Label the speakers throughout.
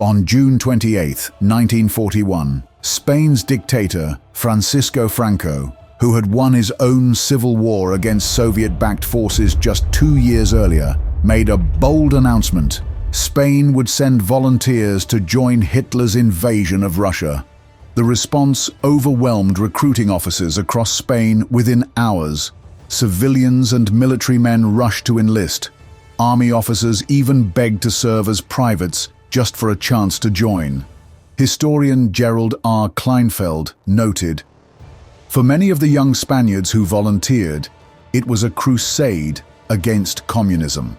Speaker 1: On June 28, 1941, Spain's dictator, Francisco Franco, who had won his own civil war against Soviet-backed forces just 2 years earlier, made a bold announcement. Spain would send volunteers to join Hitler's invasion of Russia. The response overwhelmed recruiting officers across Spain within hours. Civilians and military men rushed to enlist. Army officers even begged to serve as privates just for a chance to join. Historian Gerald R. Kleinfeld noted, "For many of the young Spaniards who volunteered, it was a crusade against communism."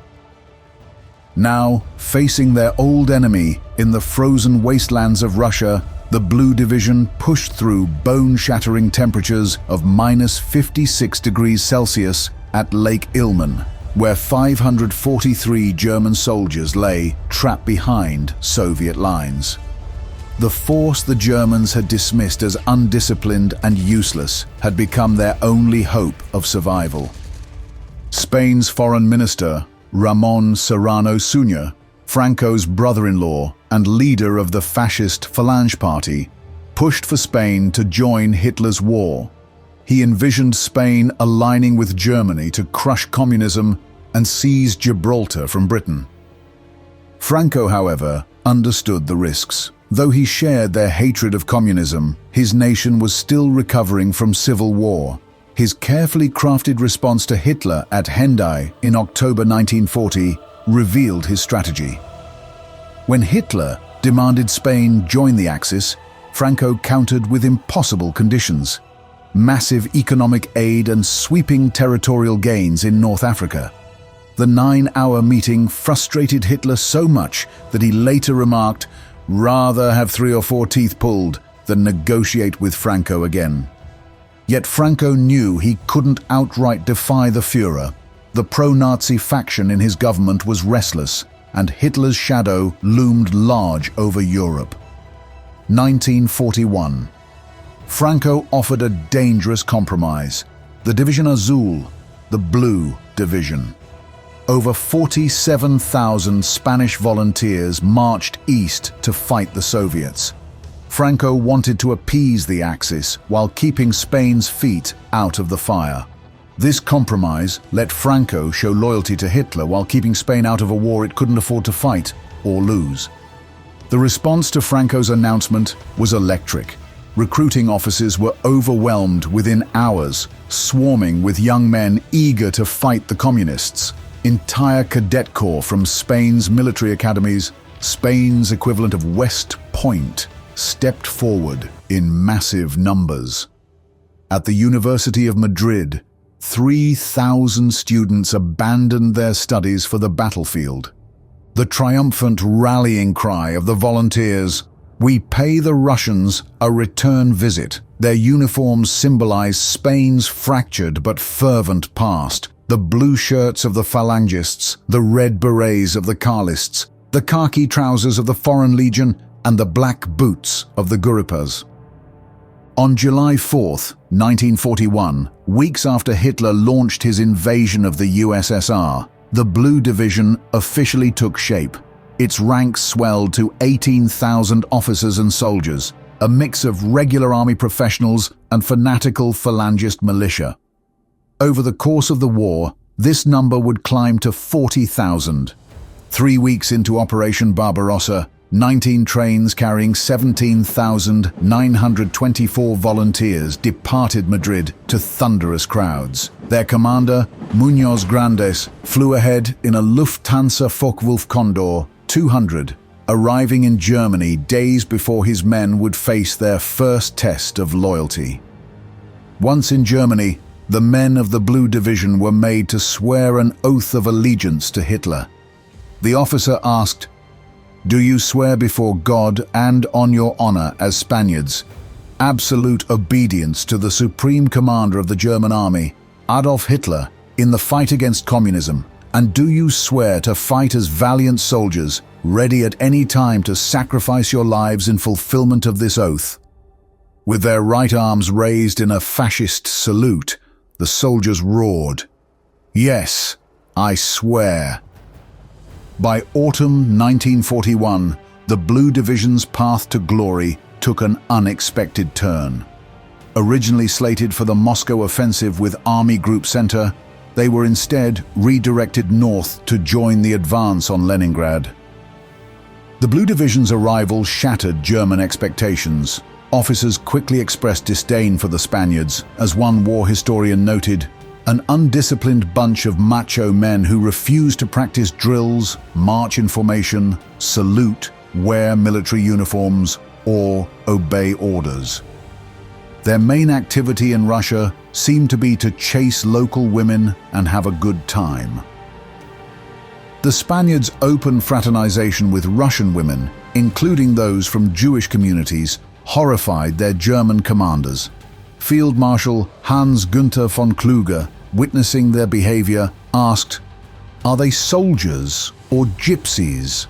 Speaker 1: Now, facing their old enemy in the frozen wastelands of Russia, the Blue Division pushed through bone-shattering temperatures of -56 degrees Celsius at Lake Ilmen, where 543 German soldiers lay trapped behind Soviet lines. The force the Germans had dismissed as undisciplined and useless had become their only hope of survival. Spain's foreign minister, Ramon Serrano Suñer, Franco's brother-in-law and leader of the fascist Falange Party, pushed for Spain to join Hitler's war. He envisioned Spain aligning with Germany to crush communism and seize Gibraltar from Britain. Franco, however, understood the risks. Though he shared their hatred of communism, his nation was still recovering from civil war. His carefully crafted response to Hitler at Hendaye in October 1940 revealed his strategy. When Hitler demanded Spain join the Axis, Franco countered with impossible conditions: massive economic aid and sweeping territorial gains in North Africa. The 9-hour meeting frustrated Hitler so much that he later remarked, "Rather have 3 or 4 teeth pulled than negotiate with Franco again." Yet Franco knew he couldn't outright defy the Führer. The pro-Nazi faction in his government was restless, and Hitler's shadow loomed large over Europe. 1941. Franco offered a dangerous compromise: the Division Azul, the Blue Division. Over 47,000 Spanish volunteers marched east to fight the Soviets. Franco wanted to appease the Axis while keeping Spain's feet out of the fire. This compromise let Franco show loyalty to Hitler while keeping Spain out of a war it couldn't afford to fight or lose. The response to Franco's announcement was electric. Recruiting offices were overwhelmed within hours, swarming with young men eager to fight the communists. Entire cadet corps from Spain's military academies, Spain's equivalent of West Point, stepped forward in massive numbers. At the University of Madrid, 3,000 students abandoned their studies for the battlefield. The triumphant rallying cry of the volunteers, "We pay the Russians a return visit." Their uniforms symbolize Spain's fractured but fervent past. The blue shirts of the Phalangists, the red berets of the Carlists, the khaki trousers of the Foreign Legion, and the black boots of the Guripas. On July 4, 1941, weeks after Hitler launched his invasion of the USSR, the Blue Division officially took shape. Its ranks swelled to 18,000 officers and soldiers, a mix of regular army professionals and fanatical Phalangist militia. Over the course of the war, this number would climb to 40,000. 3 weeks into Operation Barbarossa, 19 trains carrying 17,924 volunteers departed Madrid to thunderous crowds. Their commander, Muñoz Grandes, flew ahead in a Lufthansa Focke-Wulf Condor 200, arriving in Germany days before his men would face their first test of loyalty. Once in Germany, the men of the Blue Division were made to swear an oath of allegiance to Hitler. The officer asked, "Do you swear before God and on your honor as Spaniards absolute obedience to the supreme commander of the German army, Adolf Hitler, in the fight against communism? And do you swear to fight as valiant soldiers, ready at any time to sacrifice your lives in fulfillment of this oath?" With their right arms raised in a fascist salute, the soldiers roared, "Yes, I swear." By autumn 1941, the Blue Division's path to glory took an unexpected turn. Originally slated for the Moscow offensive with Army Group Center, they were instead redirected north to join the advance on Leningrad. The Blue Division's arrival shattered German expectations. Officers quickly expressed disdain for the Spaniards, as one war historian noted, an undisciplined bunch of macho men who refused to practice drills, march in formation, salute, wear military uniforms, or obey orders. Their main activity in Russia seemed to be to chase local women and have a good time. The Spaniards' open fraternization with Russian women, including those from Jewish communities, horrified their German commanders. Field Marshal Hans Günther von Kluge, witnessing their behavior, asked, "Are they soldiers or gypsies?"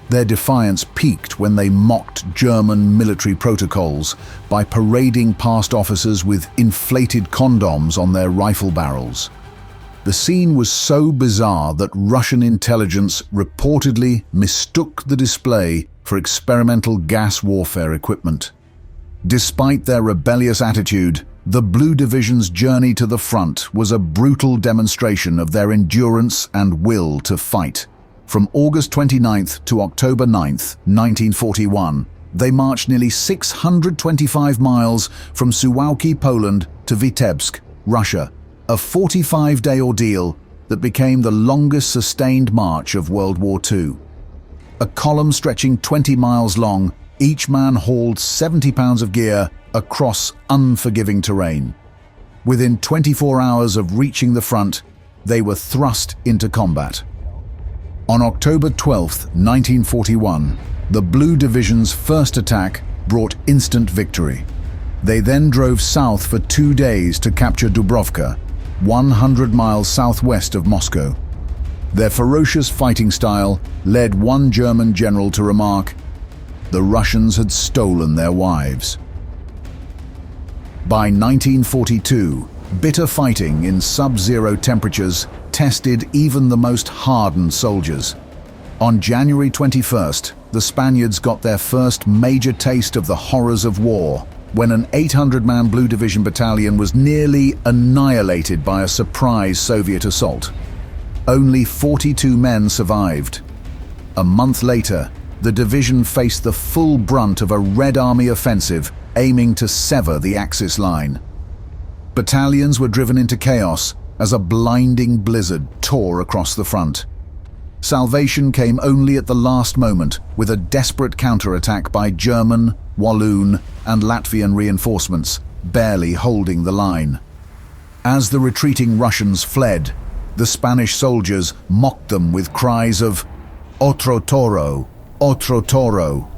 Speaker 1: Their defiance peaked when they mocked German military protocols by parading past officers with inflated condoms on their rifle barrels. The scene was so bizarre that Russian intelligence reportedly mistook the display for experimental gas warfare equipment. Despite their rebellious attitude, the Blue Division's journey to the front was a brutal demonstration of their endurance and will to fight. From August 29th to October 9th, 1941, they marched nearly 625 miles from Suwałki, Poland to Vitebsk, Russia, a 45-day ordeal that became the longest sustained march of World War II. A column stretching 20 miles long, each man hauled 70 pounds of gear across unforgiving terrain. Within 24 hours of reaching the front, they were thrust into combat. On October 12, 1941, the Blue Division's first attack brought instant victory. They then drove south for 2 days to capture Dubrovka, 100 miles southwest of Moscow. Their ferocious fighting style led one German general to remark, "The Russians had stolen their wives." By 1942, bitter fighting in sub-zero temperatures tested even the most hardened soldiers. On January 21st, the Spaniards got their first major taste of the horrors of war when an 800-man Blue Division battalion was nearly annihilated by a surprise Soviet assault. Only 42 men survived. A month later, the division faced the full brunt of a Red Army offensive aiming to sever the Axis line. Battalions were driven into chaos as a blinding blizzard tore across the front. Salvation came only at the last moment with a desperate counterattack by German, Walloon, and Latvian reinforcements, barely holding the line. As the retreating Russians fled, the Spanish soldiers mocked them with cries of "Otro toro, otro toro,"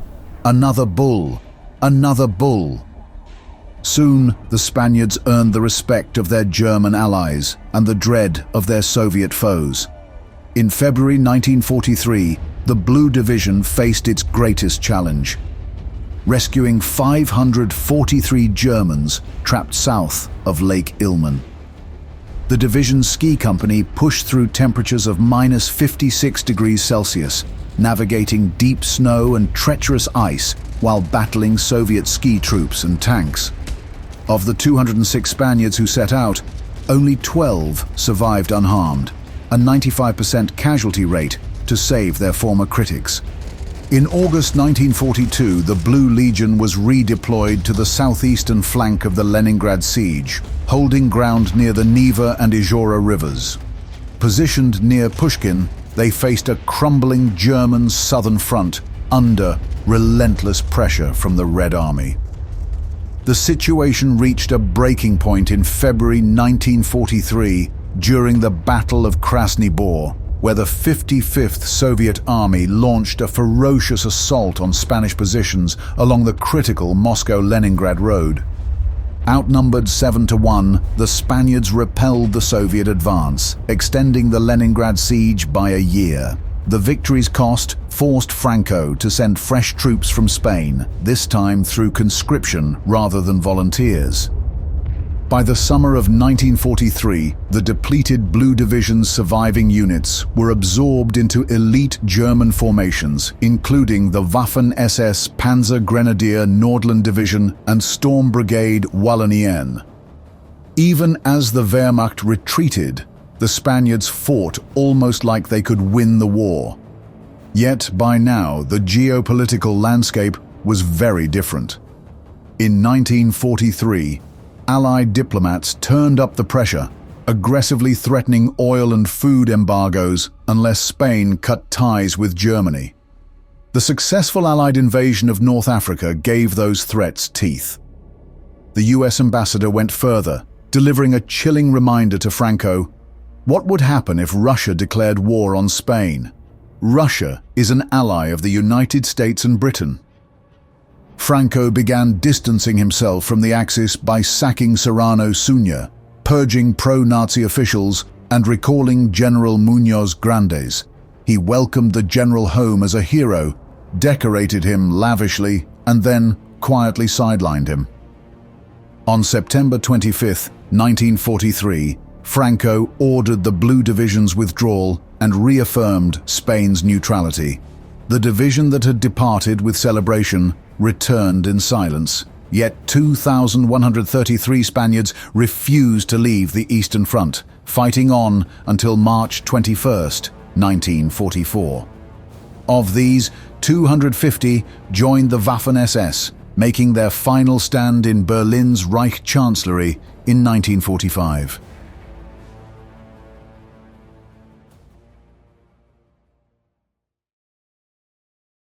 Speaker 1: "Another bull, another bull." Soon, the Spaniards earned the respect of their German allies and the dread of their Soviet foes. In February 1943, the Blue Division faced its greatest challenge, rescuing 543 Germans trapped south of Lake Ilmen. The division's ski company pushed through temperatures of -56 degrees Celsius, navigating deep snow and treacherous ice while battling Soviet ski troops and tanks. Of the 206 Spaniards who set out, only 12 survived unharmed, a 95% casualty rate to save their former critics. In August 1942, the Blue Legion was redeployed to the southeastern flank of the Leningrad siege, holding ground near the Neva and Izhora rivers. Positioned near Pushkin, they faced a crumbling German southern front under relentless pressure from the Red Army. The situation reached a breaking point in February 1943 during the Battle of Krasny Bor, where the 55th Soviet Army launched a ferocious assault on Spanish positions along the critical Moscow-Leningrad road. Outnumbered 7-1, the Spaniards repelled the Soviet advance, extending the Leningrad siege by a year. The victory's cost forced Franco to send fresh troops from Spain, this time through conscription rather than volunteers. By the summer of 1943, the depleted Blue Division's surviving units were absorbed into elite German formations, including the Waffen-SS Panzer Grenadier Nordland Division and Storm Brigade Wallonien. Even as the Wehrmacht retreated, the Spaniards fought almost like they could win the war. Yet by now, the geopolitical landscape was very different. In 1943, Allied diplomats turned up the pressure, aggressively threatening oil and food embargoes unless Spain cut ties with Germany. The successful Allied invasion of North Africa gave those threats teeth. The US ambassador went further, delivering a chilling reminder to Franco: what would happen if Russia declared war on Spain? Russia is an ally of the United States and Britain. Franco began distancing himself from the Axis by sacking Serrano Suñer, purging pro-Nazi officials, and recalling General Muñoz Grandes. He welcomed the general home as a hero, decorated him lavishly, and then quietly sidelined him. On September 25, 1943, Franco ordered the Blue Division's withdrawal and reaffirmed Spain's neutrality. The division that had departed with celebration returned in silence, yet 2,133 Spaniards refused to leave the Eastern Front, fighting on until March 21, 1944. Of these, 250 joined the Waffen-SS, making their final stand in Berlin's Reich Chancellery in 1945.